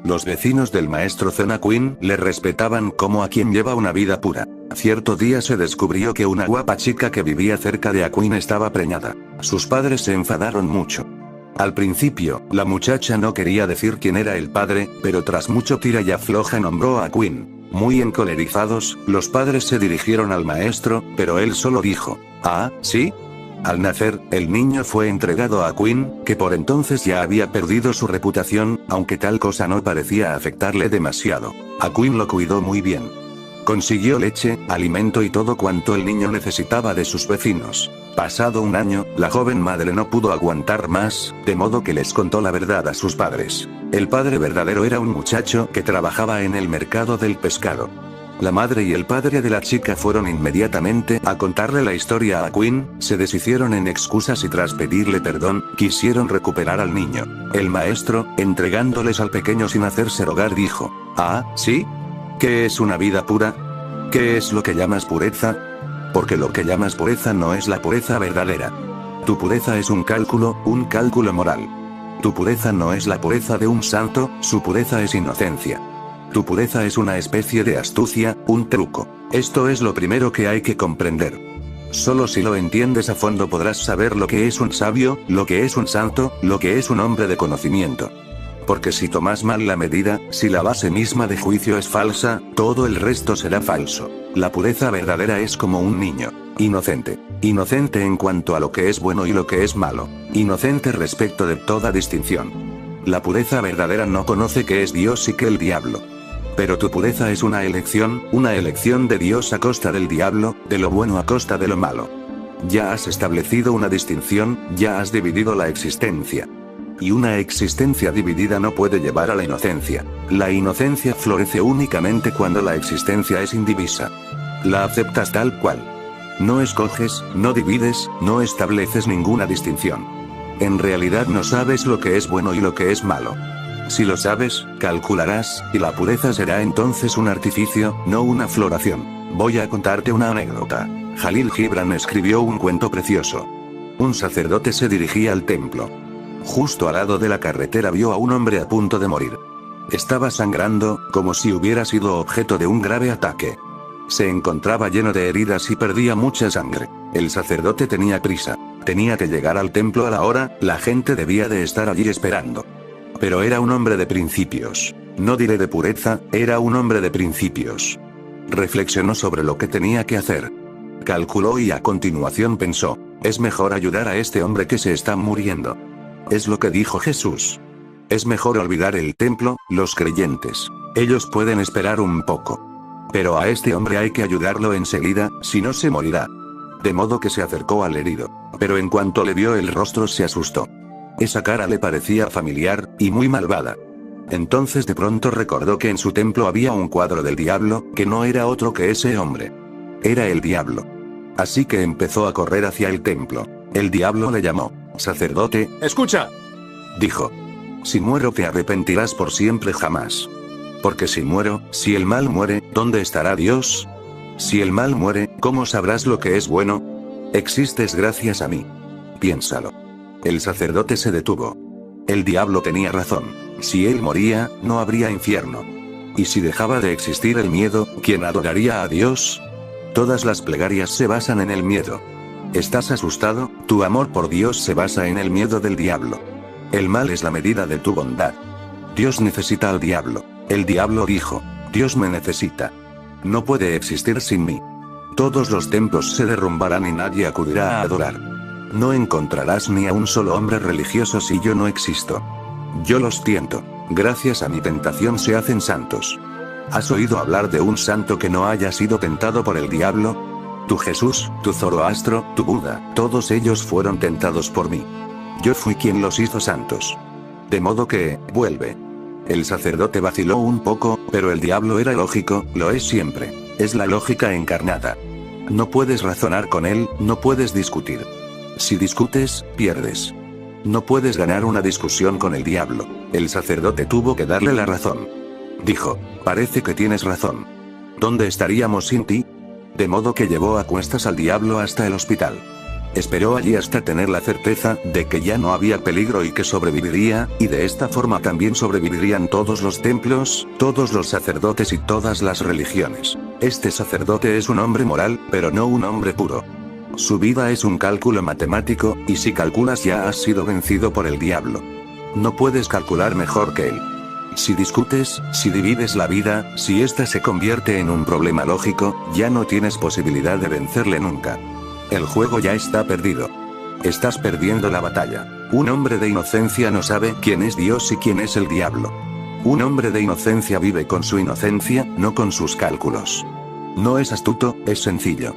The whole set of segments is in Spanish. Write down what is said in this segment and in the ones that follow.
Los vecinos del maestro Zona Quinn le respetaban como a quien lleva una vida pura. Cierto día se descubrió que una guapa chica que vivía cerca de Quinn estaba preñada. Sus padres se enfadaron mucho. Al principio, la muchacha no quería decir quién era el padre, pero tras mucho tira y afloja nombró a Quinn. Muy encolerizados, los padres se dirigieron al maestro, pero él solo dijo, «Ah, ¿sí?». Al nacer, el niño fue entregado a Quinn, que por entonces ya había perdido su reputación, aunque tal cosa no parecía afectarle demasiado. A Quinn lo cuidó muy bien. Consiguió leche, alimento y todo cuanto el niño necesitaba de sus vecinos. Pasado un año, la joven madre no pudo aguantar más, de modo que les contó la verdad a sus padres. El padre verdadero era un muchacho que trabajaba en el mercado del pescado. La madre y el padre de la chica fueron inmediatamente a contarle la historia a Quinn, se deshicieron en excusas y tras pedirle perdón, quisieron recuperar al niño. El maestro, entregándoles al pequeño sin hacerse rogar, dijo, «Ah, ¿sí? ¿Qué es una vida pura? ¿Qué es lo que llamas pureza? Porque lo que llamas pureza no es la pureza verdadera. Tu pureza es un cálculo moral. Tu pureza no es la pureza de un santo, su pureza es inocencia. Tu pureza es una especie de astucia, un truco. Esto es lo primero que hay que comprender. Solo si lo entiendes a fondo podrás saber lo que es un sabio, lo que es un santo, lo que es un hombre de conocimiento. Porque si tomas mal la medida, si la base misma de juicio es falsa, todo el resto será falso. La pureza verdadera es como un niño. Inocente. Inocente en cuanto a lo que es bueno y lo que es malo. Inocente respecto de toda distinción. La pureza verdadera no conoce qué es Dios y qué el diablo. Pero tu pureza es una elección de Dios a costa del diablo, de lo bueno a costa de lo malo. Ya has establecido una distinción, ya has dividido la existencia. Y una existencia dividida no puede llevar a la inocencia. La inocencia florece únicamente cuando la existencia es indivisa. La aceptas tal cual. No escoges, no divides, no estableces ninguna distinción. En realidad no sabes lo que es bueno y lo que es malo. Si lo sabes, calcularás, y la pureza será entonces un artificio, no una floración. Voy a contarte una anécdota. Jalil Gibran escribió un cuento precioso. Un sacerdote se dirigía al templo. Justo al lado de la carretera vio a un hombre a punto de morir. Estaba sangrando, como si hubiera sido objeto de un grave ataque. Se encontraba lleno de heridas y perdía mucha sangre. El sacerdote tenía prisa. Tenía que llegar al templo a la hora, la gente debía de estar allí esperando. Pero era un hombre de principios. No diré de pureza, era un hombre de principios. Reflexionó sobre lo que tenía que hacer. Calculó y a continuación pensó, es mejor ayudar a este hombre que se está muriendo. Es lo que dijo Jesús. Es mejor olvidar el templo, los creyentes. Ellos pueden esperar un poco. Pero a este hombre hay que ayudarlo enseguida, si no se morirá. De modo que se acercó al herido. Pero en cuanto le vio el rostro se asustó. Esa cara le parecía familiar, y muy malvada. Entonces de pronto recordó que en su templo había un cuadro del diablo, que no era otro que ese hombre. Era el diablo. Así que empezó a correr hacia el templo. El diablo le llamó. Sacerdote, ¡escucha!, dijo. Si muero te arrepentirás por siempre jamás. Porque si muero, si el mal muere, ¿dónde estará Dios? Si el mal muere, ¿cómo sabrás lo que es bueno? Existes gracias a mí. Piénsalo. El sacerdote se detuvo. El diablo tenía razón. Si él moría, no habría infierno. Y si dejaba de existir el miedo, ¿quién adoraría a Dios? Todas las plegarias se basan en el miedo. ¿Estás asustado? Tu amor por Dios se basa en el miedo del diablo. El mal es la medida de tu bondad. Dios necesita al diablo. El diablo dijo, Dios me necesita. No puede existir sin mí. Todos los templos se derrumbarán y nadie acudirá a adorar. No encontrarás ni a un solo hombre religioso si yo no existo. Yo los tiento. Gracias a mi tentación se hacen santos. ¿Has oído hablar de un santo que no haya sido tentado por el diablo? Tu Jesús, tu Zoroastro, tu Buda, todos ellos fueron tentados por mí. Yo fui quien los hizo santos. De modo que, vuelve. El sacerdote vaciló un poco, pero el diablo era lógico, lo es siempre. Es la lógica encarnada. No puedes razonar con él, no puedes discutir. Si discutes, pierdes. No puedes ganar una discusión con el diablo. El sacerdote tuvo que darle la razón. Dijo, parece que tienes razón. ¿Dónde estaríamos sin ti? De modo que llevó a cuestas al diablo hasta el hospital. Esperó allí hasta tener la certeza de que ya no había peligro y que sobreviviría, y de esta forma también sobrevivirían todos los templos, todos los sacerdotes y todas las religiones. Este sacerdote es un hombre moral, pero no un hombre puro. Su vida es un cálculo matemático, y si calculas ya has sido vencido por el diablo. No puedes calcular mejor que él. Si discutes, si divides la vida, si ésta se convierte en un problema lógico, ya no tienes posibilidad de vencerle nunca. El juego ya está perdido. Estás perdiendo la batalla. Un hombre de inocencia no sabe quién es Dios y quién es el diablo. Un hombre de inocencia vive con su inocencia, no con sus cálculos. No es astuto, es sencillo.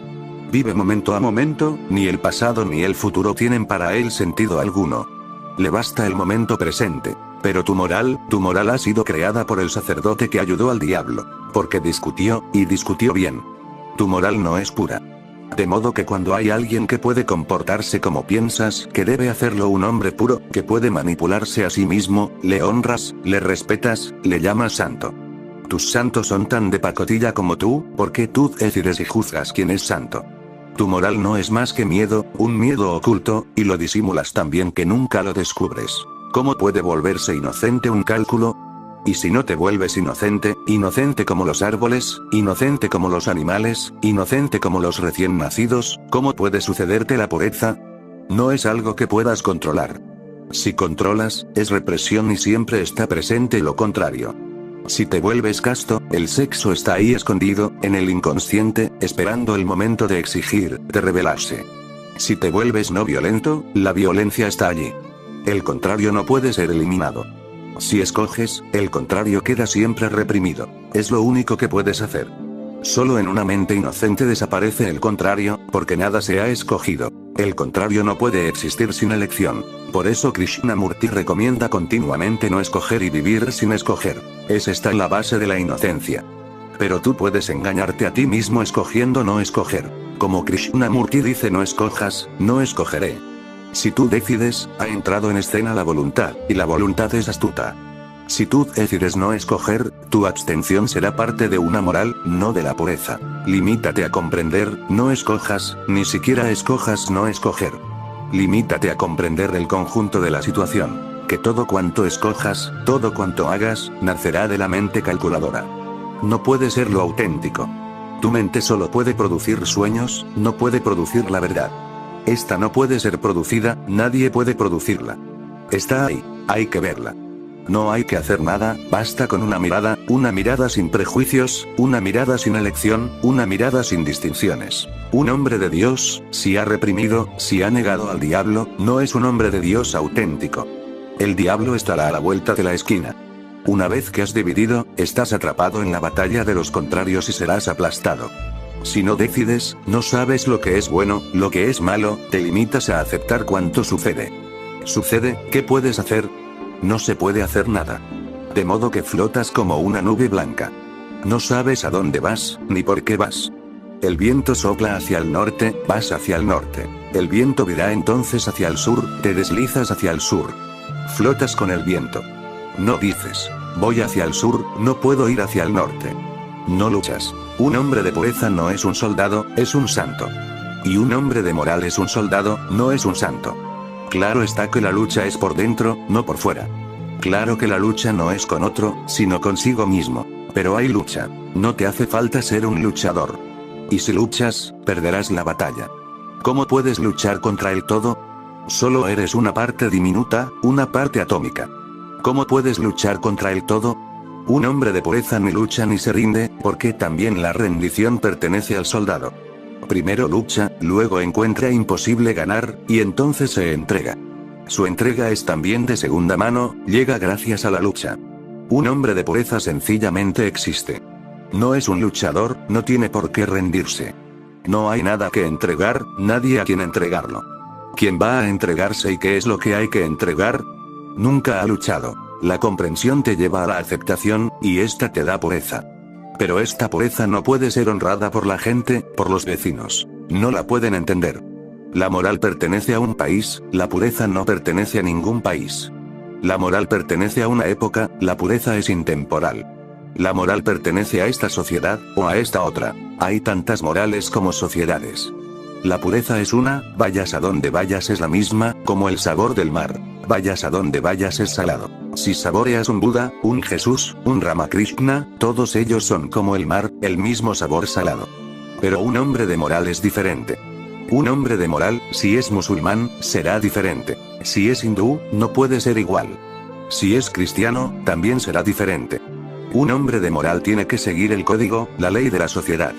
Vive momento a momento, ni el pasado ni el futuro tienen para él sentido alguno. Le basta el momento presente. Pero tu moral ha sido creada por el sacerdote que ayudó al diablo, porque discutió, y discutió bien. Tu moral no es pura. De modo que cuando hay alguien que puede comportarse como piensas que debe hacerlo un hombre puro, que puede manipularse a sí mismo, le honras, le respetas, le llamas santo. Tus santos son tan de pacotilla como tú, porque tú decides y juzgas quién es santo. Tu moral no es más que miedo, un miedo oculto, y lo disimulas tan bien que nunca lo descubres. ¿Cómo puede volverse inocente un cálculo? Y si no te vuelves inocente, inocente como los árboles, inocente como los animales, inocente como los recién nacidos, ¿cómo puede sucederte la pureza? No es algo que puedas controlar. Si controlas, es represión y siempre está presente lo contrario. Si te vuelves casto, el sexo está ahí escondido, en el inconsciente, esperando el momento de exigir, de rebelarse. Si te vuelves no violento, la violencia está allí. El contrario no puede ser eliminado. Si escoges, el contrario queda siempre reprimido. Es lo único que puedes hacer. Solo en una mente inocente desaparece el contrario, porque nada se ha escogido. El contrario no puede existir sin elección. Por eso Krishnamurti recomienda continuamente no escoger y vivir sin escoger. Es esta la base de la inocencia. Pero tú puedes engañarte a ti mismo escogiendo no escoger. Como Krishnamurti dice, no escojas, no escogeré. Si tú decides, ha entrado en escena la voluntad, y la voluntad es astuta. Si tú decides no escoger, tu abstención será parte de una moral, no de la pureza. Limítate a comprender, no escojas, ni siquiera escojas no escoger. Limítate a comprender el conjunto de la situación, que todo cuanto escojas, todo cuanto hagas, nacerá de la mente calculadora. No puede ser lo auténtico. Tu mente solo puede producir sueños, no puede producir la verdad. Esta no puede ser producida, nadie puede producirla. Está ahí, hay que verla. No hay que hacer nada, basta con una mirada sin prejuicios, una mirada sin elección, una mirada sin distinciones. Un hombre de Dios, si ha reprimido, si ha negado al diablo, no es un hombre de Dios auténtico. El diablo estará a la vuelta de la esquina. Una vez que has dividido, estás atrapado en la batalla de los contrarios y serás aplastado. Si no decides, no sabes lo que es bueno, lo que es malo, te limitas a aceptar cuanto sucede. ¿Sucede? ¿Qué puedes hacer? No se puede hacer nada. De modo que flotas como una nube blanca. No sabes a dónde vas, ni por qué vas. El viento sopla hacia el norte, vas hacia el norte. El viento virá entonces hacia el sur, te deslizas hacia el sur. Flotas con el viento. No dices, voy hacia el sur, no puedo ir hacia el norte. No luchas. Un hombre de pureza no es un soldado, es un santo. Y un hombre de moral es un soldado, no es un santo. Claro está que la lucha es por dentro, no por fuera. Claro que la lucha no es con otro, sino consigo mismo. Pero hay lucha. No te hace falta ser un luchador. Y si luchas, perderás la batalla. ¿Cómo puedes luchar contra el todo? Solo eres una parte diminuta, una parte atómica. ¿Cómo puedes luchar contra el todo? Un hombre de pureza ni lucha ni se rinde, porque también la rendición pertenece al soldado. Primero lucha, luego encuentra imposible ganar, y entonces se entrega. Su entrega es también de segunda mano, llega gracias a la lucha. Un hombre de pureza sencillamente existe. No es un luchador, no tiene por qué rendirse. No hay nada que entregar, nadie a quien entregarlo. ¿Quién va a entregarse y qué es lo que hay que entregar? Nunca ha luchado. La comprensión te lleva a la aceptación, y esta te da pureza. Pero esta pureza no puede ser honrada por la gente, por los vecinos. No la pueden entender. La moral pertenece a un país, la pureza no pertenece a ningún país. La moral pertenece a una época, la pureza es intemporal. La moral pertenece a esta sociedad, o a esta otra. Hay tantas morales como sociedades. La pureza es una, vayas a donde vayas es la misma, como el sabor del mar. Vayas a donde vayas es salado. Si saboreas un Buda, un Jesús, un Ramakrishna, todos ellos son como el mar, el mismo sabor salado. Pero un hombre de moral es diferente. Un hombre de moral, si es musulmán, será diferente. Si es hindú, no puede ser igual. Si es cristiano, también será diferente. Un hombre de moral tiene que seguir el código, la ley de la sociedad.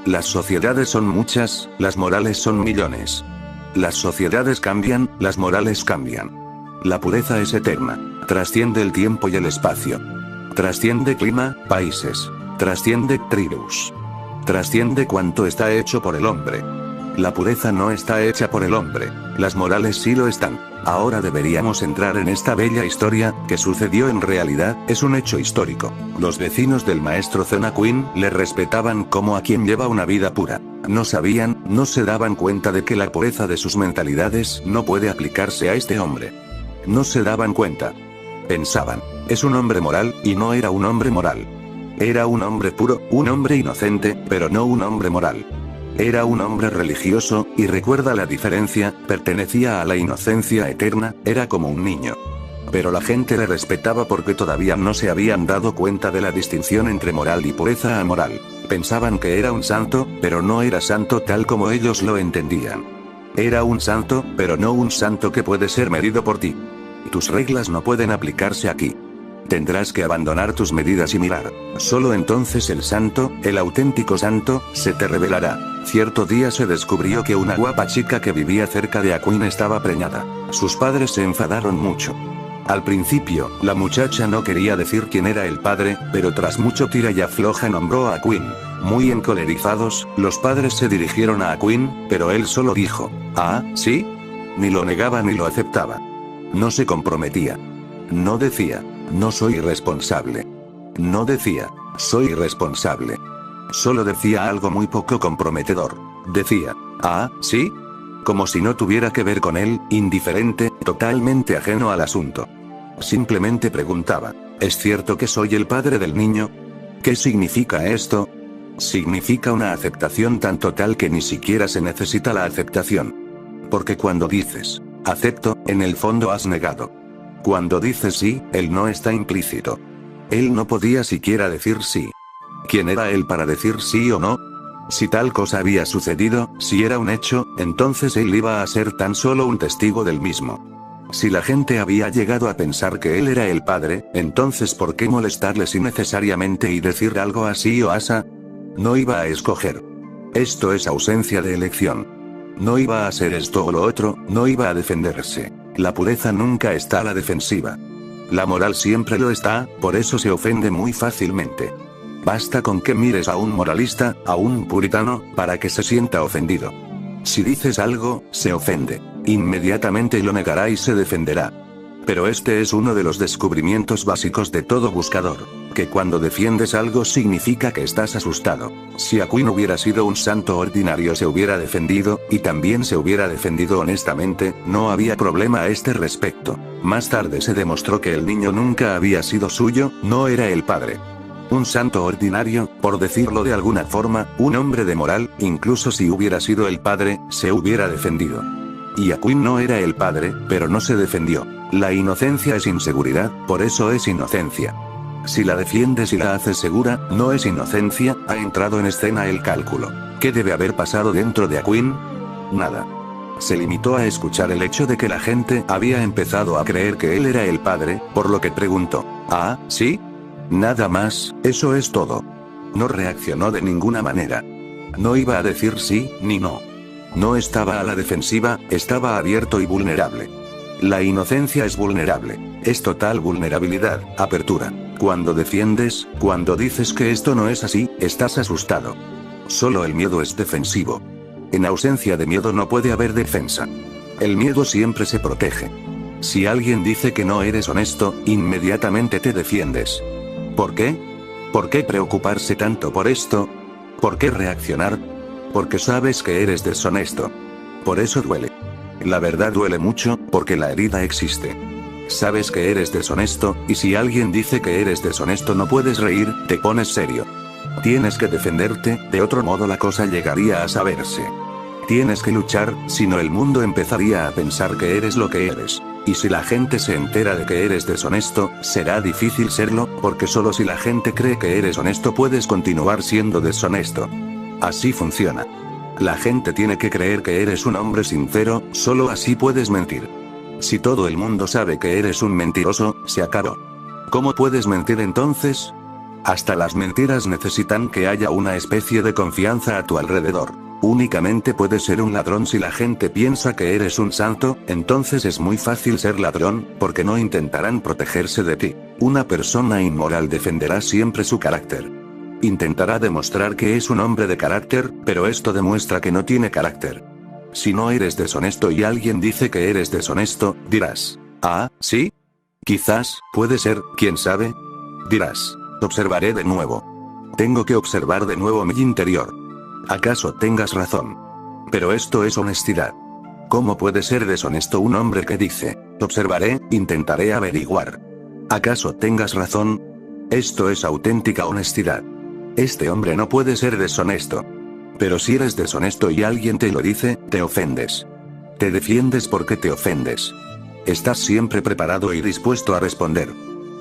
Las sociedades son muchas, las morales son millones. Las sociedades cambian, las morales cambian. La pureza es eterna. Trasciende el tiempo y el espacio. Trasciende clima, países. Trasciende tribus. Trasciende cuanto está hecho por el hombre. La pureza no está hecha por el hombre. Las morales sí lo están. Ahora deberíamos entrar en esta bella historia, que sucedió en realidad, es un hecho histórico. Los vecinos del maestro Zona Queen le respetaban como a quien lleva una vida pura. No sabían, no se daban cuenta de que la pureza de sus mentalidades no puede aplicarse a este hombre. No se daban cuenta. Pensaban, es un hombre moral, y no era un hombre moral. Era un hombre puro, un hombre inocente, pero no un hombre moral. Era un hombre religioso, y recuerda la diferencia, pertenecía a la inocencia eterna, era como un niño. Pero la gente le respetaba porque todavía no se habían dado cuenta de la distinción entre moral y pureza amoral. Pensaban que era un santo, pero no era santo tal como ellos lo entendían. Era un santo, pero no un santo que puede ser medido por ti. Tus reglas no pueden aplicarse aquí. Tendrás que abandonar tus medidas y mirar. Solo entonces el santo, el auténtico santo, se te revelará. Cierto día se descubrió que una guapa chica que vivía cerca de Aquin estaba preñada. Sus padres se enfadaron mucho. Al principio, la muchacha no quería decir quién era el padre, pero tras mucho tira y afloja nombró a Aquin. Muy encolerizados, los padres se dirigieron a Aquin, pero él solo dijo, ¿ah, sí? Ni lo negaba ni lo aceptaba. No se comprometía. No decía, no soy responsable. No decía, soy responsable. Solo decía algo muy poco comprometedor. Decía, ¿ah, sí? Como si no tuviera que ver con él, indiferente, totalmente ajeno al asunto. Simplemente preguntaba, ¿es cierto que soy el padre del niño? ¿Qué significa esto? Significa una aceptación tan total que ni siquiera se necesita la aceptación. Porque cuando dices, acepto, en el fondo has negado. Cuando dices sí, él no está implícito. Él no podía siquiera decir sí. ¿Quién era él para decir sí o no? Si tal cosa había sucedido, si era un hecho, entonces él iba a ser tan solo un testigo del mismo. Si la gente había llegado a pensar que él era el padre, entonces ¿por qué molestarles innecesariamente y decir algo así o asa? No iba a escoger. Esto es ausencia de elección. No iba a hacer esto o lo otro, no iba a defenderse. La pureza nunca está a la defensiva. La moral siempre lo está, por eso se ofende muy fácilmente. Basta con que mires a un moralista, a un puritano, para que se sienta ofendido. Si dices algo, se ofende. Inmediatamente lo negará y se defenderá. Pero este es uno de los descubrimientos básicos de todo buscador. Que cuando defiendes algo significa que estás asustado. Si Aquin hubiera sido un santo ordinario se hubiera defendido, y también se hubiera defendido honestamente, no había problema a este respecto. Más tarde se demostró que el niño nunca había sido suyo, no era el padre. Un santo ordinario, por decirlo de alguna forma, un hombre de moral, incluso si hubiera sido el padre, se hubiera defendido. Y Aquin no era el padre, pero no se defendió. La inocencia es inseguridad, por eso es inocencia. Si la defiendes y la haces segura, no es inocencia, ha entrado en escena el cálculo. ¿Qué debe haber pasado dentro de Aquin? Nada. Se limitó a escuchar el hecho de que la gente había empezado a creer que él era el padre, por lo que preguntó, ¿ah, sí? Nada más, eso es todo. No reaccionó de ninguna manera. No iba a decir sí, ni no. No estaba a la defensiva, estaba abierto y vulnerable. La inocencia es vulnerable. Es total vulnerabilidad, apertura. Cuando defiendes, cuando dices que esto no es así, estás asustado. Solo el miedo es defensivo. En ausencia de miedo no puede haber defensa. El miedo siempre se protege. Si alguien dice que no eres honesto, inmediatamente te defiendes. ¿Por qué? ¿Por qué preocuparse tanto por esto? ¿Por qué reaccionar? Porque sabes que eres deshonesto. Por eso duele. La verdad duele mucho, porque la herida existe. Sabes que eres deshonesto, y si alguien dice que eres deshonesto no puedes reír, te pones serio. Tienes que defenderte, de otro modo la cosa llegaría a saberse. Tienes que luchar, si no el mundo empezaría a pensar que eres lo que eres. Y si la gente se entera de que eres deshonesto, será difícil serlo, porque solo si la gente cree que eres honesto puedes continuar siendo deshonesto. Así funciona. La gente tiene que creer que eres un hombre sincero, solo así puedes mentir. Si todo el mundo sabe que eres un mentiroso, se acabó. ¿Cómo puedes mentir entonces? Hasta las mentiras necesitan que haya una especie de confianza a tu alrededor. Únicamente puedes ser un ladrón si la gente piensa que eres un santo, entonces es muy fácil ser ladrón, porque no intentarán protegerse de ti. Una persona inmoral defenderá siempre su carácter. Intentará demostrar que es un hombre de carácter, pero esto demuestra que no tiene carácter. Si no eres deshonesto y alguien dice que eres deshonesto, dirás, ¿ah, sí? Quizás, puede ser, quién sabe. Dirás, observaré de nuevo. Tengo que observar de nuevo mi interior. ¿Acaso tengas razón? Pero esto es honestidad. ¿Cómo puede ser deshonesto un hombre que dice, observaré, intentaré averiguar? ¿Acaso tengas razón? Esto es auténtica honestidad. Este hombre no puede ser deshonesto. Pero si eres deshonesto y alguien te lo dice, te ofendes. Te defiendes porque te ofendes. Estás siempre preparado y dispuesto a responder.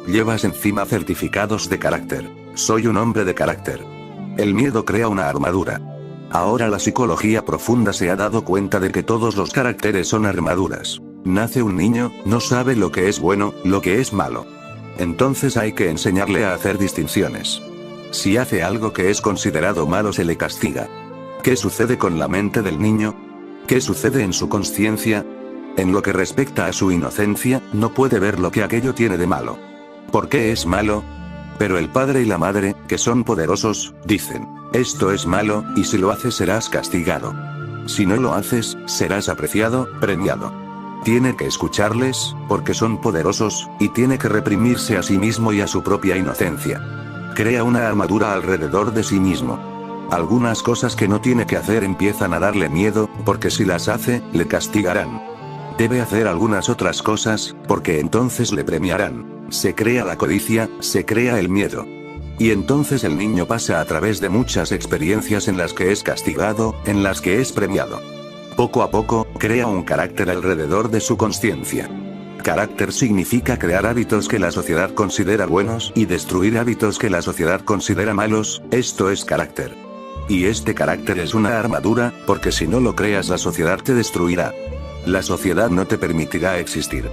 Llevas encima certificados de carácter. Soy un hombre de carácter. El miedo crea una armadura. Ahora la psicología profunda se ha dado cuenta de que todos los caracteres son armaduras. Nace un niño, no sabe lo que es bueno, lo que es malo. Entonces hay que enseñarle a hacer distinciones. Si hace algo que es considerado malo se le castiga. ¿Qué sucede con la mente del niño? ¿Qué sucede en su conciencia? En lo que respecta a su inocencia, no puede ver lo que aquello tiene de malo. ¿Por qué es malo? Pero el padre y la madre, que son poderosos, dicen, esto es malo, y si lo haces serás castigado. Si no lo haces, serás apreciado, premiado. Tiene que escucharles, porque son poderosos, y tiene que reprimirse a sí mismo y a su propia inocencia. Crea una armadura alrededor de sí mismo. Algunas cosas que no tiene que hacer empiezan a darle miedo, porque si las hace, le castigarán. Debe hacer algunas otras cosas, porque entonces le premiarán. Se crea la codicia, se crea el miedo. Y entonces el niño pasa a través de muchas experiencias en las que es castigado, en las que es premiado. Poco a poco, crea un carácter alrededor de su conciencia. Carácter significa crear hábitos que la sociedad considera buenos y destruir hábitos que la sociedad considera malos, esto es carácter. Y este carácter es una armadura, porque si no lo creas la sociedad te destruirá. La sociedad no te permitirá existir.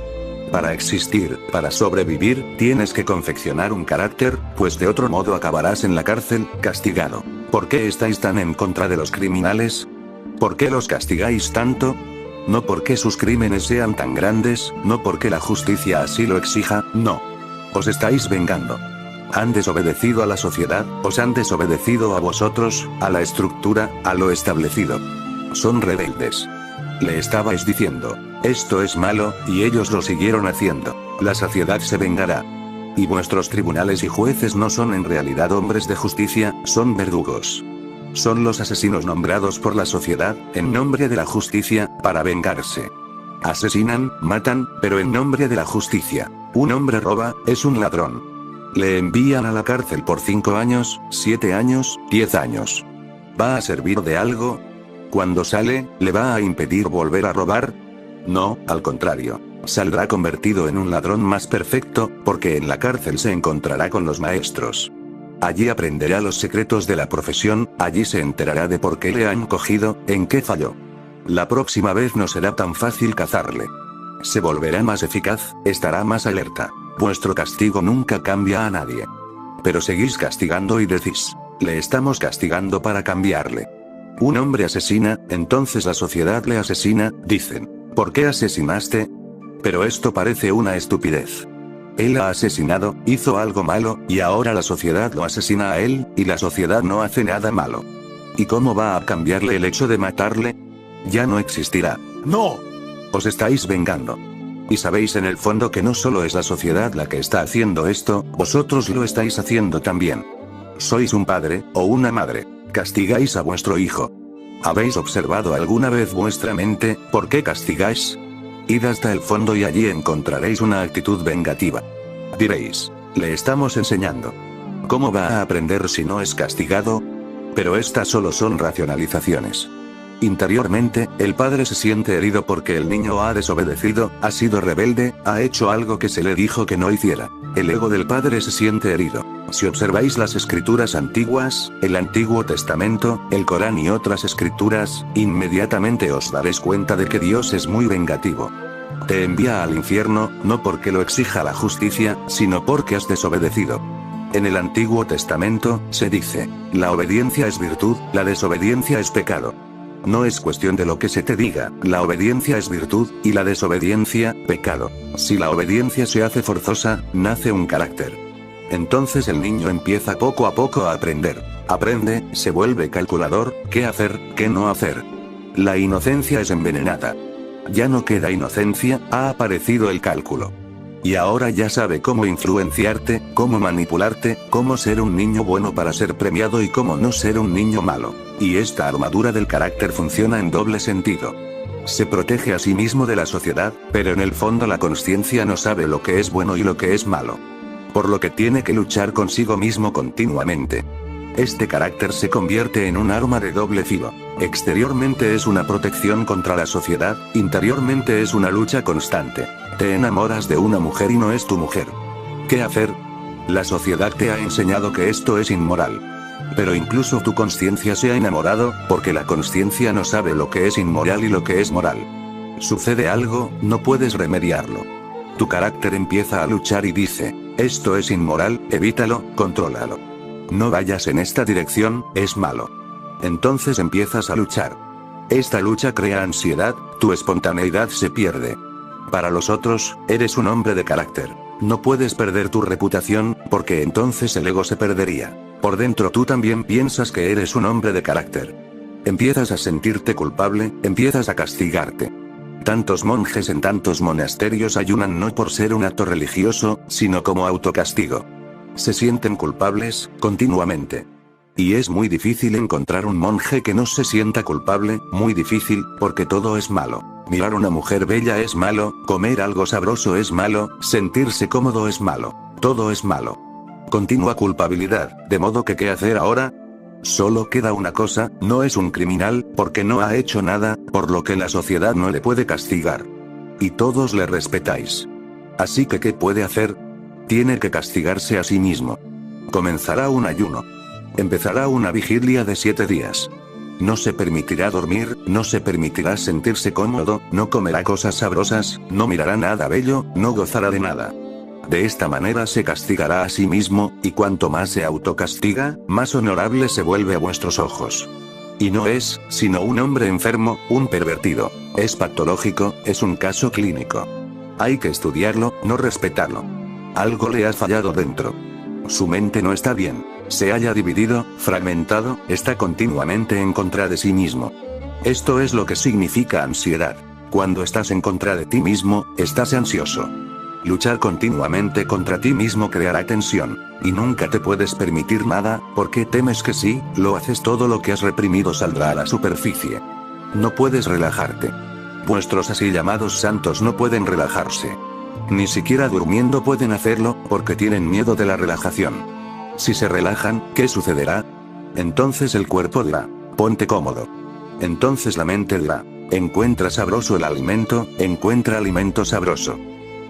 Para existir, para sobrevivir, tienes que confeccionar un carácter, pues de otro modo acabarás en la cárcel, castigado. ¿Por qué estáis tan en contra de los criminales? ¿Por qué los castigáis tanto? No porque sus crímenes sean tan grandes, no porque la justicia así lo exija, no. Os estáis vengando. Han desobedecido a la sociedad, os han desobedecido a vosotros, a la estructura, a lo establecido. Son rebeldes. Le estabais diciendo, esto es malo, y ellos lo siguieron haciendo. La sociedad se vengará. Y vuestros tribunales y jueces no son en realidad hombres de justicia, son verdugos. Son los asesinos nombrados por la sociedad, en nombre de la justicia, para vengarse. Asesinan, matan, pero en nombre de la justicia. Un hombre roba, es un ladrón. Le envían a la cárcel por 5 años, 7 años, 10 años. ¿Va a servir de algo? Cuando sale, ¿le va a impedir volver a robar? No, al contrario. Saldrá convertido en un ladrón más perfecto, porque en la cárcel se encontrará con los maestros. Allí aprenderá los secretos de la profesión, allí se enterará de por qué le han cogido, en qué falló. La próxima vez no será tan fácil cazarle. Se volverá más eficaz, estará más alerta. Vuestro castigo nunca cambia a nadie. Pero seguís castigando y decís, le estamos castigando para cambiarle. Un hombre asesina, entonces la sociedad le asesina, dicen. ¿Por qué asesinaste? Pero esto parece una estupidez. Él ha asesinado, hizo algo malo, y ahora la sociedad lo asesina a él, y la sociedad no hace nada malo. ¿Y cómo va a cambiarle el hecho de matarle? Ya no existirá. ¡No! Os estáis vengando. Y sabéis en el fondo que no solo es la sociedad la que está haciendo esto, vosotros lo estáis haciendo también. Sois un padre, o una madre. Castigáis a vuestro hijo. ¿Habéis observado alguna vez vuestra mente, por qué castigáis? Id hasta el fondo y allí encontraréis una actitud vengativa. Diréis, le estamos enseñando. ¿Cómo va a aprender si no es castigado? Pero estas solo son racionalizaciones. Interiormente, el padre se siente herido porque el niño ha desobedecido, ha sido rebelde, ha hecho algo que se le dijo que no hiciera. El ego del padre se siente herido. Si observáis las escrituras antiguas, el Antiguo Testamento, el Corán y otras escrituras, inmediatamente os daréis cuenta de que Dios es muy vengativo. Te envía al infierno, no porque lo exija la justicia, sino porque has desobedecido. En el Antiguo Testamento, se dice, la obediencia es virtud, la desobediencia es pecado. No es cuestión de lo que se te diga, la obediencia es virtud, y la desobediencia, pecado. Si la obediencia se hace forzosa, nace un carácter. Entonces el niño empieza poco a poco a aprender. Aprende, se vuelve calculador, qué hacer, qué no hacer. La inocencia es envenenada. Ya no queda inocencia, ha aparecido el cálculo. Y ahora ya sabe cómo influenciarte, cómo manipularte, cómo ser un niño bueno para ser premiado y cómo no ser un niño malo. Y esta armadura del carácter funciona en doble sentido. Se protege a sí mismo de la sociedad, pero en el fondo la consciencia no sabe lo que es bueno y lo que es malo. Por lo que tiene que luchar consigo mismo continuamente. Este carácter se convierte en un arma de doble filo. Exteriormente es una protección contra la sociedad, interiormente es una lucha constante. Te enamoras de una mujer y no es tu mujer. ¿Qué hacer? La sociedad te ha enseñado que esto es inmoral. Pero incluso tu conciencia se ha enamorado, porque la conciencia no sabe lo que es inmoral y lo que es moral. Sucede algo, no puedes remediarlo. Tu carácter empieza a luchar y dice, esto es inmoral, evítalo, contrólalo. No vayas en esta dirección, es malo. Entonces empiezas a luchar. Esta lucha crea ansiedad, tu espontaneidad se pierde. Para los otros, eres un hombre de carácter. No puedes perder tu reputación, porque entonces el ego se perdería. Por dentro tú también piensas que eres un hombre de carácter. Empiezas a sentirte culpable, empiezas a castigarte. Tantos monjes en tantos monasterios ayunan no por ser un acto religioso, sino como autocastigo. Se sienten culpables, continuamente. Y es muy difícil encontrar un monje que no se sienta culpable, muy difícil, porque todo es malo. Mirar una mujer bella es malo, comer algo sabroso es malo, sentirse cómodo es malo. Todo es malo. Continua culpabilidad, de modo que ¿qué hacer ahora? Solo queda una cosa, no es un criminal, porque no ha hecho nada, por lo que la sociedad no le puede castigar. Y todos le respetáis. Así que ¿qué puede hacer? Tiene que castigarse a sí mismo. Comenzará un ayuno. Empezará una vigilia de 7 días. No se permitirá dormir, no se permitirá sentirse cómodo, no comerá cosas sabrosas, no mirará nada bello, no gozará de nada. De esta manera se castigará a sí mismo, y cuanto más se autocastiga, más honorable se vuelve a vuestros ojos. Y no es, sino un hombre enfermo, un pervertido. Es patológico, es un caso clínico. Hay que estudiarlo, no respetarlo. Algo le ha fallado dentro. Su mente no está bien. Se haya dividido, fragmentado, está continuamente en contra de sí mismo. Esto es lo que significa ansiedad. Cuando estás en contra de ti mismo, estás ansioso. Luchar continuamente contra ti mismo creará tensión. Y nunca te puedes permitir nada, porque temes que si lo haces todo lo que has reprimido saldrá a la superficie. No puedes relajarte. Vuestros así llamados santos no pueden relajarse. Ni siquiera durmiendo pueden hacerlo, porque tienen miedo de la relajación. Si se relajan, ¿qué sucederá? Entonces el cuerpo dirá, ponte cómodo. Entonces la mente dirá, encuentra sabroso el alimento, encuentra alimento sabroso.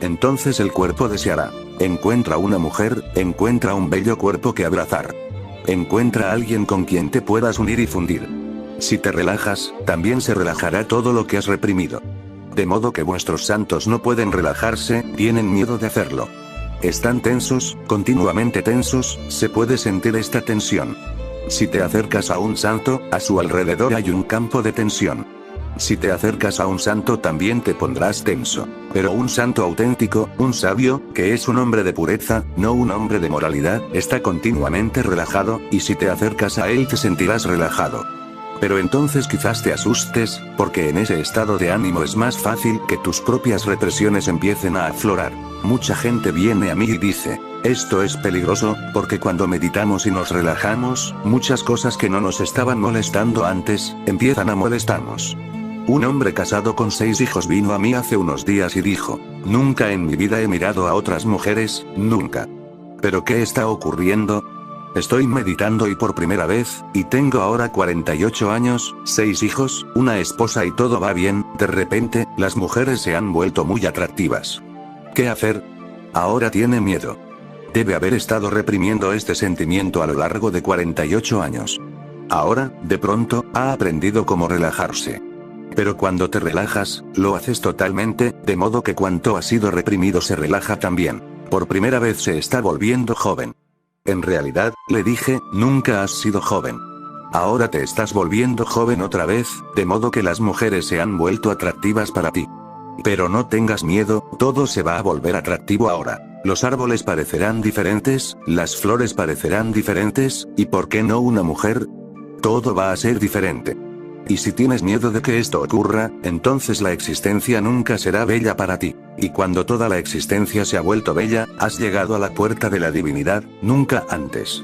Entonces el cuerpo deseará, encuentra una mujer, encuentra un bello cuerpo que abrazar. Encuentra a alguien con quien te puedas unir y fundir. Si te relajas, también se relajará todo lo que has reprimido. De modo que vuestros santos no pueden relajarse, tienen miedo de hacerlo. Están tensos, continuamente tensos, se puede sentir esta tensión. Si te acercas a un santo, a su alrededor hay un campo de tensión. Si te acercas a un santo también te pondrás tenso. Pero un santo auténtico, un sabio, que es un hombre de pureza, no un hombre de moralidad, está continuamente relajado, y si te acercas a él te sentirás relajado. Pero entonces quizás te asustes, porque en ese estado de ánimo es más fácil que tus propias represiones empiecen a aflorar. Mucha gente viene a mí y dice, esto es peligroso, porque cuando meditamos y nos relajamos, muchas cosas que no nos estaban molestando antes, empiezan a molestarnos. Un hombre casado con 6 hijos vino a mí hace unos días y dijo, nunca en mi vida he mirado a otras mujeres, nunca. ¿Pero qué está ocurriendo? Estoy meditando y por primera vez, y tengo ahora 48 años, 6 hijos, una esposa y todo va bien. De repente, las mujeres se han vuelto muy atractivas. ¿Qué hacer? Ahora tiene miedo. Debe haber estado reprimiendo este sentimiento a lo largo de 48 años. Ahora, de pronto, ha aprendido cómo relajarse. Pero cuando te relajas, lo haces totalmente, de modo que cuanto ha sido reprimido se relaja también. Por primera vez se está volviendo joven. En realidad, le dije, nunca has sido joven. Ahora te estás volviendo joven otra vez, de modo que las mujeres se han vuelto atractivas para ti. Pero no tengas miedo, todo se va a volver atractivo ahora. Los árboles parecerán diferentes, las flores parecerán diferentes, ¿y por qué no una mujer? Todo va a ser diferente. Y si tienes miedo de que esto ocurra, entonces la existencia nunca será bella para ti. Y cuando toda la existencia se ha vuelto bella, has llegado a la puerta de la divinidad, nunca antes.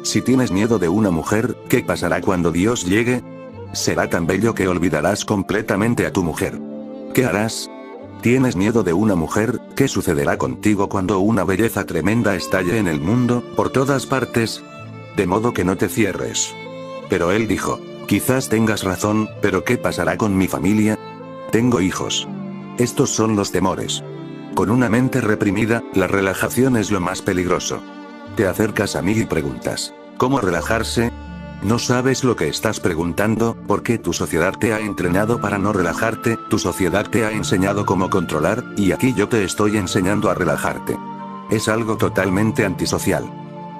Si tienes miedo de una mujer, ¿qué pasará cuando Dios llegue? Será tan bello que olvidarás completamente a tu mujer. ¿Qué harás? ¿Tienes miedo de una mujer? ¿Qué sucederá contigo cuando una belleza tremenda estalle en el mundo, por todas partes? De modo que no te cierres. Pero él dijo, quizás tengas razón, pero ¿qué pasará con mi familia? Tengo hijos. Estos son los temores. Con una mente reprimida, la relajación es lo más peligroso. Te acercas a mí y preguntas, ¿cómo relajarse? No sabes lo que estás preguntando, porque tu sociedad te ha entrenado para no relajarte, tu sociedad te ha enseñado cómo controlar, y aquí yo te estoy enseñando a relajarte. Es algo totalmente antisocial.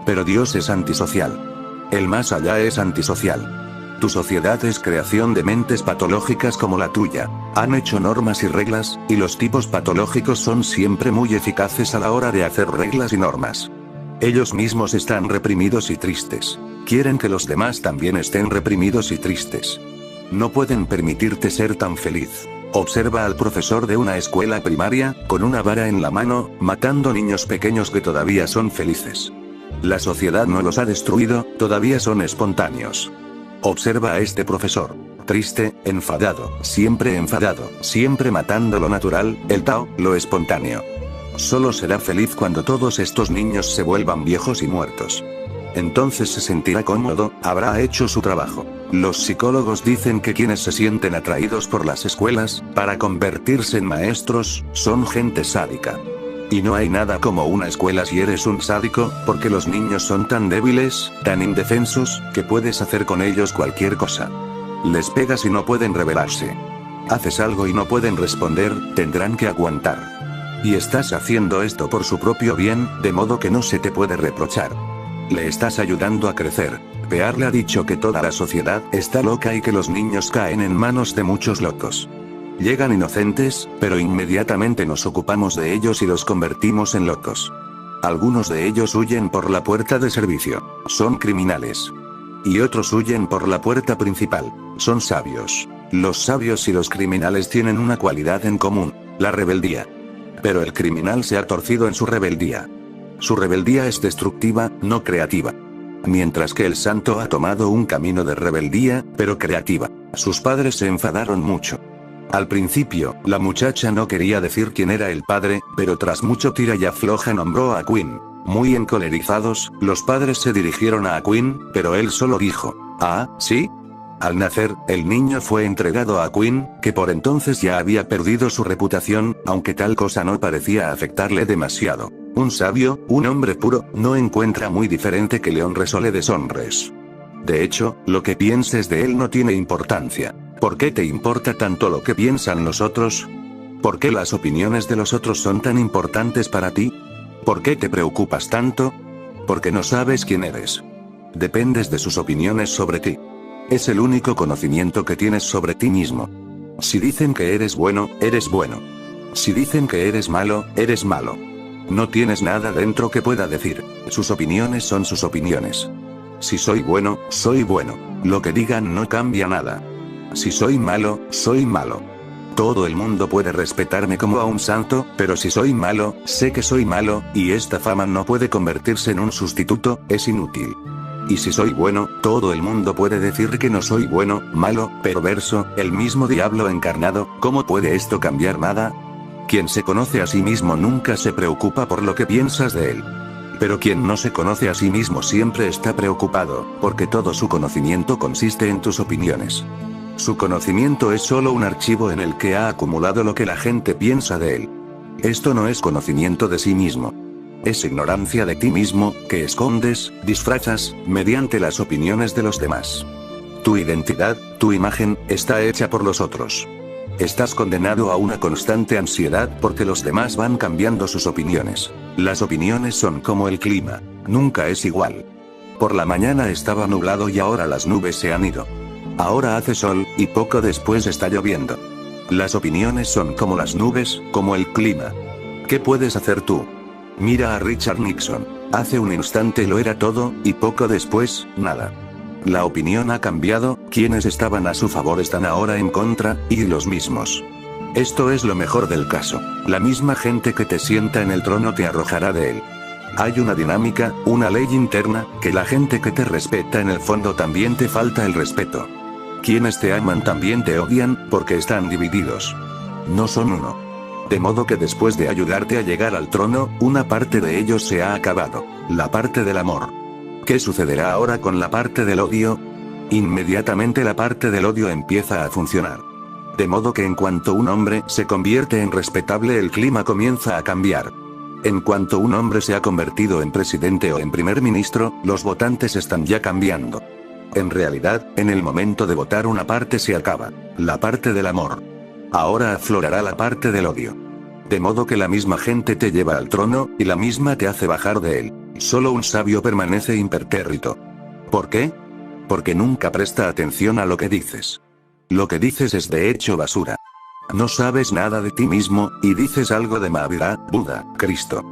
Pero Dios es antisocial. El más allá es antisocial. Tu sociedad es creación de mentes patológicas como la tuya. Han hecho normas y reglas, y los tipos patológicos son siempre muy eficaces a la hora de hacer reglas y normas. Ellos mismos están reprimidos y tristes. Quieren que los demás también estén reprimidos y tristes. No pueden permitirte ser tan feliz. Observa al profesor de una escuela primaria, con una vara en la mano, matando niños pequeños que todavía son felices. La sociedad no los ha destruido, todavía son espontáneos. Observa a este profesor. Triste, enfadado, siempre matando lo natural, el Tao, lo espontáneo. Solo será feliz cuando todos estos niños se vuelvan viejos y muertos. Entonces se sentirá cómodo, habrá hecho su trabajo. Los psicólogos dicen que quienes se sienten atraídos por las escuelas, para convertirse en maestros, son gente sádica. Y no hay nada como una escuela si eres un sádico, porque los niños son tan débiles, tan indefensos, que puedes hacer con ellos cualquier cosa. Les pegas y no pueden rebelarse. Haces algo y no pueden responder, tendrán que aguantar. Y estás haciendo esto por su propio bien, de modo que no se te puede reprochar. Le estás ayudando a crecer. Pear le ha dicho que toda la sociedad está loca y que los niños caen en manos de muchos locos. Llegan inocentes, pero inmediatamente nos ocupamos de ellos y los convertimos en locos. Algunos de ellos huyen por la puerta de servicio. Son criminales. Y otros huyen por la puerta principal. Son sabios. Los sabios y los criminales tienen una cualidad en común: la rebeldía. Pero el criminal se ha torcido en su rebeldía. Su rebeldía es destructiva, no creativa. Mientras que el santo ha tomado un camino de rebeldía, pero creativa. Sus padres se enfadaron mucho. Al principio, la muchacha no quería decir quién era el padre, pero tras mucho tira y afloja nombró a Quinn. Muy encolerizados, los padres se dirigieron a Quinn, pero él solo dijo, «Ah, ¿sí?». Al nacer, el niño fue entregado a Quinn, que por entonces ya había perdido su reputación, aunque tal cosa no parecía afectarle demasiado. Un sabio, un hombre puro, no encuentra muy diferente que le honres o le deshonres. De hecho, lo que pienses de él no tiene importancia. ¿Por qué te importa tanto lo que piensan los otros? ¿Por qué las opiniones de los otros son tan importantes para ti? ¿Por qué te preocupas tanto? Porque no sabes quién eres. Dependes de sus opiniones sobre ti. Es el único conocimiento que tienes sobre ti mismo. Si dicen que eres bueno, eres bueno. Si dicen que eres malo, eres malo. No tienes nada dentro que pueda decir. Sus opiniones son sus opiniones. Si soy bueno, soy bueno. Lo que digan no cambia nada. Si soy malo, soy malo. Todo el mundo puede respetarme como a un santo, pero si soy malo, sé que soy malo, y esta fama no puede convertirse en un sustituto, es inútil. Y si soy bueno, todo el mundo puede decir que no soy bueno, malo, perverso, el mismo diablo encarnado. ¿Cómo puede esto cambiar nada? Quien se conoce a sí mismo nunca se preocupa por lo que piensas de él. Pero quien no se conoce a sí mismo siempre está preocupado, porque todo su conocimiento consiste en tus opiniones. Su conocimiento es solo un archivo en el que ha acumulado lo que la gente piensa de él. Esto no es conocimiento de sí mismo. Es ignorancia de ti mismo, que escondes, disfrazas, mediante las opiniones de los demás. Tu identidad, tu imagen, está hecha por los otros. Estás condenado a una constante ansiedad porque los demás van cambiando sus opiniones. Las opiniones son como el clima, nunca es igual. Por la mañana estaba nublado y ahora las nubes se han ido. Ahora hace sol, y poco después está lloviendo. Las opiniones son como las nubes, como el clima. ¿Qué puedes hacer tú? Mira a Richard Nixon. Hace un instante lo era todo, y poco después, nada. La opinión ha cambiado, quienes estaban a su favor están ahora en contra, y los mismos. Esto es lo mejor del caso. La misma gente que te sienta en el trono te arrojará de él. Hay una dinámica, una ley interna, que la gente que te respeta en el fondo también te falta el respeto. Quienes te aman también te odian, porque están divididos. No son uno. De modo que después de ayudarte a llegar al trono, una parte de ellos se ha acabado. La parte del amor. ¿Qué sucederá ahora con la parte del odio? Inmediatamente la parte del odio empieza a funcionar. De modo que en cuanto un hombre se convierte en respetable, el clima comienza a cambiar. En cuanto un hombre se ha convertido en presidente o en primer ministro, los votantes están ya cambiando. En realidad, en el momento de votar una parte se acaba, la parte del amor. Ahora aflorará la parte del odio. De modo que la misma gente te lleva al trono, y la misma te hace bajar de él. Solo un sabio permanece impertérrito. ¿Por qué? Porque nunca presta atención a lo que dices. Lo que dices es de hecho basura. No sabes nada de ti mismo, y dices algo de Mahavira, Buda, Cristo.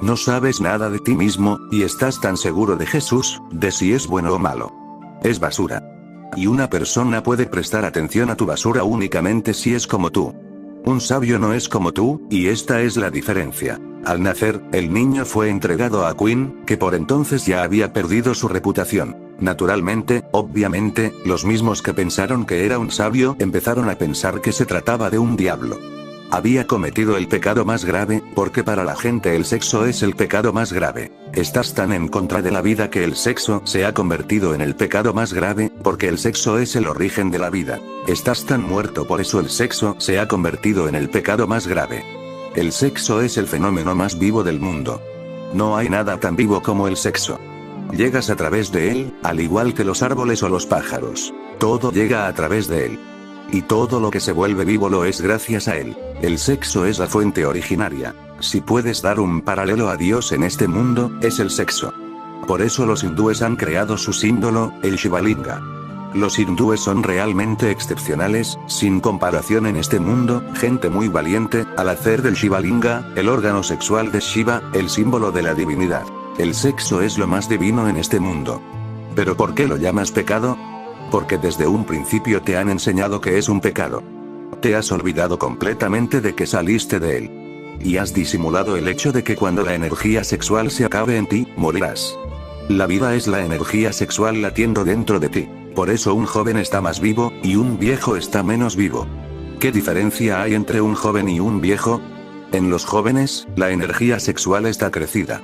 No sabes nada de ti mismo, y estás tan seguro de Jesús, de si es bueno o malo. Es basura. Y una persona puede prestar atención a tu basura únicamente si es como tú. Un sabio no es como tú, y esta es la diferencia. Al nacer, el niño fue entregado a Quinn, que por entonces ya había perdido su reputación. Naturalmente, obviamente, los mismos que pensaron que era un sabio empezaron a pensar que se trataba de un diablo. Había cometido el pecado más grave, porque para la gente el sexo es el pecado más grave. Estás tan en contra de la vida que el sexo se ha convertido en el pecado más grave, porque el sexo es el origen de la vida. Estás tan muerto, por eso el sexo se ha convertido en el pecado más grave. El sexo es el fenómeno más vivo del mundo. No hay nada tan vivo como el sexo. Llegas a través de él, al igual que los árboles o los pájaros. Todo llega a través de él. Y todo lo que se vuelve vivo lo es gracias a él. El sexo es la fuente originaria. Si puedes dar un paralelo a Dios en este mundo, es el sexo. Por eso los hindúes han creado su símbolo, el Shivalinga. Los hindúes son realmente excepcionales, sin comparación en este mundo, gente muy valiente, al hacer del Shivalinga, el órgano sexual de Shiva, el símbolo de la divinidad. El sexo es lo más divino en este mundo. ¿Pero por qué lo llamas pecado? Porque desde un principio te han enseñado que es un pecado. Te has olvidado completamente de que saliste de él. Y has disimulado el hecho de que cuando la energía sexual se acabe en ti, morirás. La vida es la energía sexual latiendo dentro de ti. Por eso un joven está más vivo, y un viejo está menos vivo. ¿Qué diferencia hay entre un joven y un viejo? En los jóvenes, la energía sexual está crecida.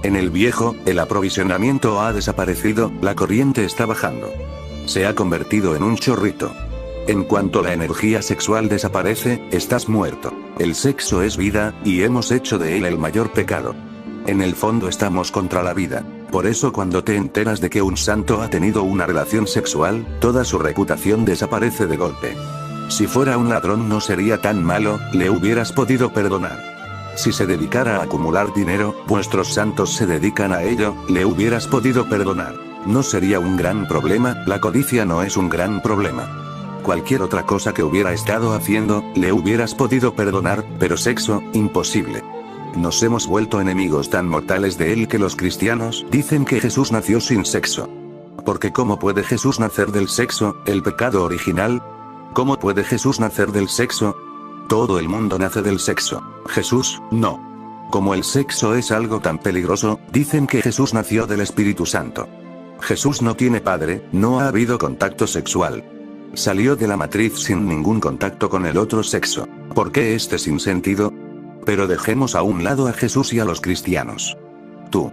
En el viejo, el aprovisionamiento ha desaparecido, la corriente está bajando. Se ha convertido en un chorrito. En cuanto la energía sexual desaparece, estás muerto. El sexo es vida, y hemos hecho de él el mayor pecado. En el fondo estamos contra la vida. Por eso cuando te enteras de que un santo ha tenido una relación sexual, toda su reputación desaparece de golpe. Si fuera un ladrón no sería tan malo, le hubieras podido perdonar. Si se dedicara a acumular dinero, vuestros santos se dedican a ello, le hubieras podido perdonar. No sería un gran problema, la codicia no es un gran problema. Cualquier otra cosa que hubiera estado haciendo, le hubieras podido perdonar, pero sexo, imposible. Nos hemos vuelto enemigos tan mortales de él que los cristianos dicen que Jesús nació sin sexo. Porque ¿cómo puede Jesús nacer del sexo, el pecado original? ¿Cómo puede Jesús nacer del sexo? Todo el mundo nace del sexo. Jesús, no. Como el sexo es algo tan peligroso, dicen que Jesús nació del Espíritu Santo. Jesús no tiene padre, no ha habido contacto sexual. Salió de la matriz sin ningún contacto con el otro sexo. ¿Por qué este sinsentido? Pero dejemos a un lado a Jesús y a los cristianos. Tú.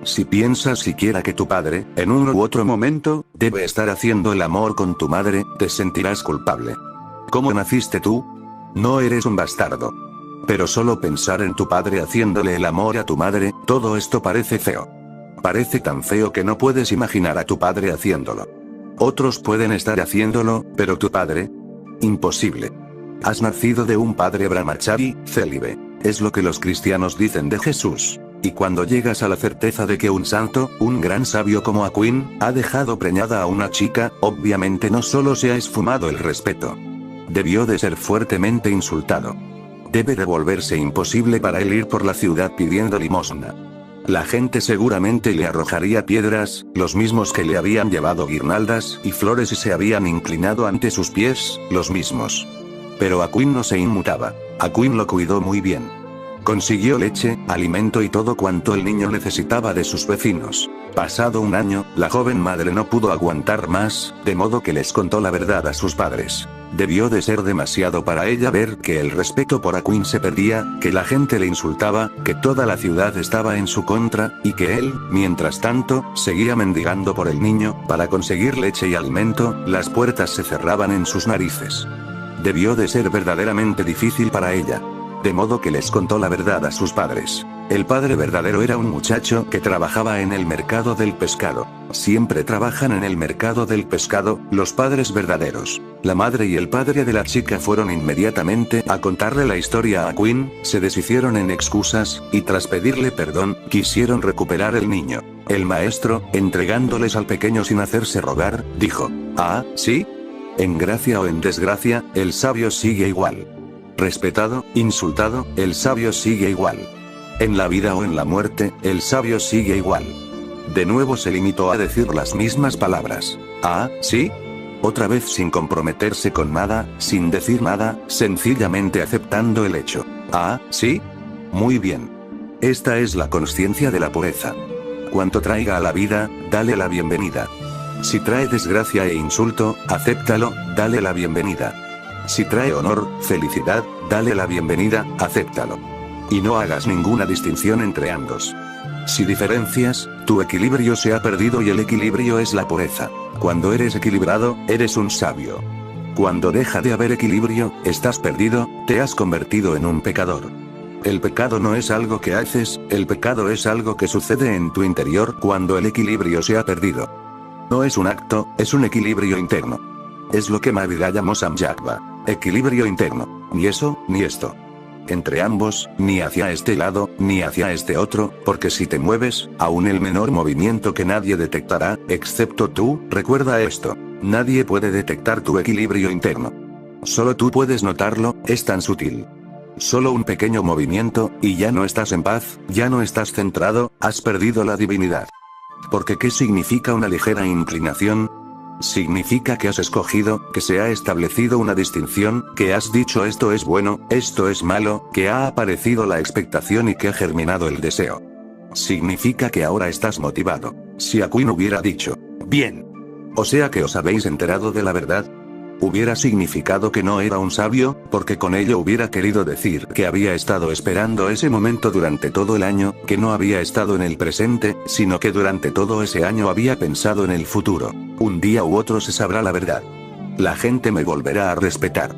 Si piensas siquiera que tu padre, en uno u otro momento, debe estar haciendo el amor con tu madre, te sentirás culpable. ¿Cómo naciste tú? No eres un bastardo. Pero solo pensar en tu padre haciéndole el amor a tu madre, todo esto parece feo. Parece tan feo que no puedes imaginar a tu padre haciéndolo. Otros pueden estar haciéndolo, pero tu padre... Imposible. Has nacido de un padre brahmachari, célibe. Es lo que los cristianos dicen de Jesús. Y cuando llegas a la certeza de que un santo, un gran sabio como Aquín, ha dejado preñada a una chica, obviamente no solo se ha esfumado el respeto. Debió de ser fuertemente insultado. Debe de volverse imposible para él ir por la ciudad pidiendo limosna. La gente seguramente le arrojaría piedras, los mismos que le habían llevado guirnaldas y flores y se habían inclinado ante sus pies, los mismos. Pero Aquín no se inmutaba. Aquín lo cuidó muy bien. Consiguió leche, alimento y todo cuanto el niño necesitaba de sus vecinos. Pasado un año, la joven madre no pudo aguantar más, de modo que les contó la verdad a sus padres. Debió de ser demasiado para ella ver que el respeto por Aquín se perdía, que la gente le insultaba, que toda la ciudad estaba en su contra, y que él, mientras tanto, seguía mendigando por el niño, para conseguir leche y alimento, las puertas se cerraban en sus narices. Debió de ser verdaderamente difícil para ella. De modo que les contó la verdad a sus padres. El padre verdadero era un muchacho que trabajaba en el mercado del pescado. Siempre trabajan en el mercado del pescado, los padres verdaderos. La madre y el padre de la chica fueron inmediatamente a contarle la historia a Aquín, se deshicieron en excusas, y tras pedirle perdón, quisieron recuperar el niño. El maestro, entregándoles al pequeño sin hacerse rogar, dijo: «Ah, ¿sí? En gracia o en desgracia, el sabio sigue igual. Respetado, insultado, el sabio sigue igual. En la vida o en la muerte, el sabio sigue igual». De nuevo se limitó a decir las mismas palabras. «Ah, ¿sí?». Otra vez sin comprometerse con nada, sin decir nada, sencillamente aceptando el hecho. «Ah, ¿sí? Muy bien. Esta es la consciencia de la pureza. Cuanto traiga a la vida, dale la bienvenida. Si trae desgracia e insulto, acéptalo, dale la bienvenida. Si trae honor, felicidad, dale la bienvenida, acéptalo. Y no hagas ninguna distinción entre ambos. Si diferencias, tu equilibrio se ha perdido y el equilibrio es la pureza. Cuando eres equilibrado, eres un sabio. Cuando deja de haber equilibrio, estás perdido, te has convertido en un pecador. El pecado no es algo que haces, el pecado es algo que sucede en tu interior cuando el equilibrio se ha perdido. No es un acto, es un equilibrio interno. Es lo que Mahavira llamó Samyagva. Equilibrio interno. Ni eso, ni esto. Entre ambos, ni hacia este lado, ni hacia este otro, porque si te mueves, aún el menor movimiento que nadie detectará, excepto tú, recuerda esto. Nadie puede detectar tu equilibrio interno. Solo tú puedes notarlo, es tan sutil. Solo un pequeño movimiento, y ya no estás en paz, ya no estás centrado, has perdido la divinidad. Porque ¿qué significa una ligera inclinación? Significa que has escogido, que se ha establecido una distinción, que has dicho esto es bueno, esto es malo, que ha aparecido la expectación y que ha germinado el deseo. Significa que ahora estás motivado. Si Aquín hubiera dicho, bien. O sea que os habéis enterado de la verdad. Hubiera significado que no era un sabio, porque con ello hubiera querido decir que había estado esperando ese momento durante todo el año, que no había estado en el presente, sino que durante todo ese año había pensado en el futuro. Un día u otro se sabrá la verdad. La gente me volverá a respetar.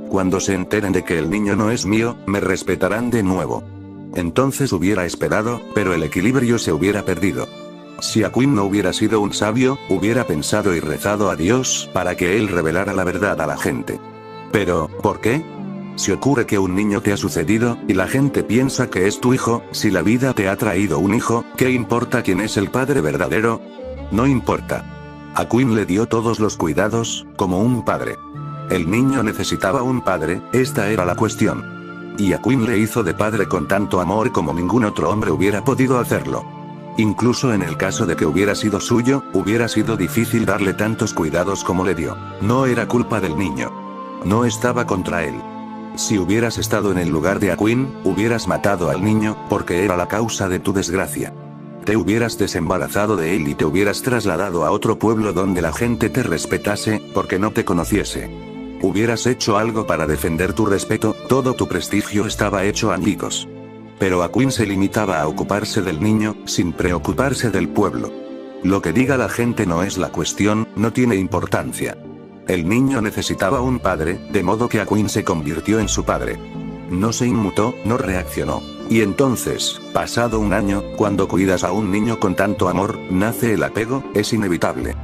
Cuando se enteren de que el niño no es mío, me respetarán de nuevo. Entonces hubiera esperado, pero el equilibrio se hubiera perdido. Si Aquín no hubiera sido un sabio, hubiera pensado y rezado a Dios para que él revelara la verdad a la gente. Pero, ¿por qué? Si ocurre que un niño te ha sucedido, y la gente piensa que es tu hijo, si la vida te ha traído un hijo, ¿qué importa quién es el padre verdadero? No importa. Aquín le dio todos los cuidados, como un padre. El niño necesitaba un padre, esta era la cuestión. Y Aquín le hizo de padre con tanto amor como ningún otro hombre hubiera podido hacerlo. Incluso en el caso de que hubiera sido suyo, hubiera sido difícil darle tantos cuidados como le dio. No era culpa del niño. No estaba contra él. Si hubieras estado en el lugar de Aquín, hubieras matado al niño, porque era la causa de tu desgracia. Te hubieras desembarazado de él y te hubieras trasladado a otro pueblo donde la gente te respetase, porque no te conociese. Hubieras hecho algo para defender tu respeto, todo tu prestigio estaba hecho añicos. Pero Aquin se limitaba a ocuparse del niño, sin preocuparse del pueblo. Lo que diga la gente no es la cuestión, no tiene importancia. El niño necesitaba un padre, de modo que Aquin se convirtió en su padre. No se inmutó, no reaccionó. Y entonces, pasado un año, cuando cuidas a un niño con tanto amor, nace el apego, es inevitable.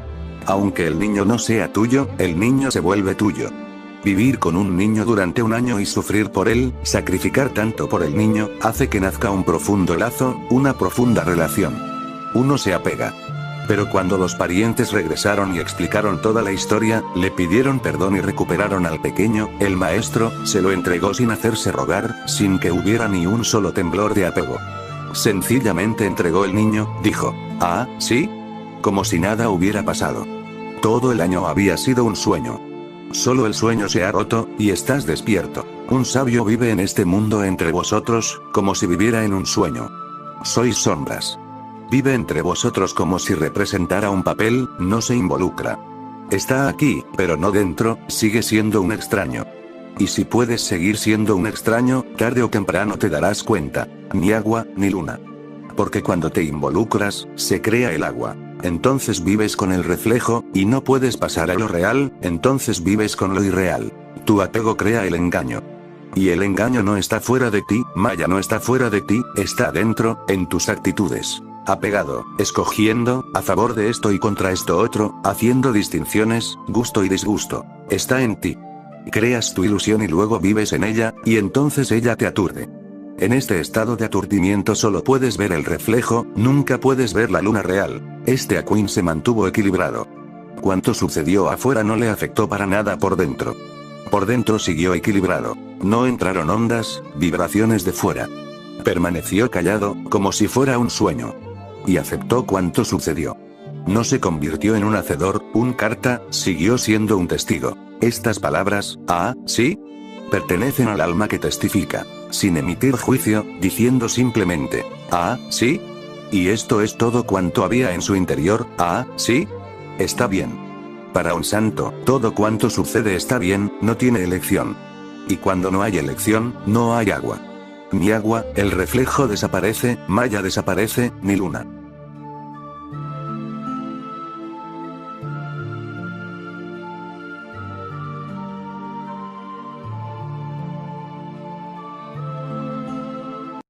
Aunque el niño no sea tuyo, el niño se vuelve tuyo. Vivir con un niño durante un año y sufrir por él, sacrificar tanto por el niño, hace que nazca un profundo lazo, una profunda relación. Uno se apega. Pero cuando los parientes regresaron y explicaron toda la historia, le pidieron perdón y recuperaron al pequeño, el maestro se lo entregó sin hacerse rogar, sin que hubiera ni un solo temblor de apego. Sencillamente entregó el niño, dijo, «Ah, ¿sí?», como si nada hubiera pasado. Todo el año había sido un sueño. Solo el sueño se ha roto, y estás despierto. Un sabio vive en este mundo entre vosotros, como si viviera en un sueño. Sois sombras. Vive entre vosotros como si representara un papel, no se involucra. Está aquí, pero no dentro, sigue siendo un extraño. Y si puedes seguir siendo un extraño, tarde o temprano te darás cuenta. Ni agua, ni luna. Porque cuando te involucras, se crea el agua. Entonces vives con el reflejo, y no puedes pasar a lo real, entonces vives con lo irreal. Tu apego crea el engaño. Y el engaño no está fuera de ti, Maya no está fuera de ti, está dentro, en tus actitudes. Apegado, escogiendo, a favor de esto y contra esto otro, haciendo distinciones, gusto y disgusto. Está en ti. Creas tu ilusión y luego vives en ella, y entonces ella te aturde. En este estado de aturdimiento solo puedes ver el reflejo, nunca puedes ver la luna real. Aquin se mantuvo equilibrado. Cuanto sucedió afuera no le afectó para nada por dentro. Por dentro siguió equilibrado. No entraron ondas, vibraciones de fuera. Permaneció callado, como si fuera un sueño. Y aceptó cuanto sucedió. No se convirtió en un hacedor, un carta, siguió siendo un testigo. Estas palabras, «ah, ¿sí?», pertenecen al alma que testifica, sin emitir juicio, diciendo simplemente, «ah, ¿sí?». Y esto es todo cuanto había en su interior, «ah, ¿sí?». Está bien. Para un santo, todo cuanto sucede está bien, no tiene elección. Y cuando no hay elección, no hay agua. Ni agua, el reflejo desaparece, Maya desaparece, ni luna.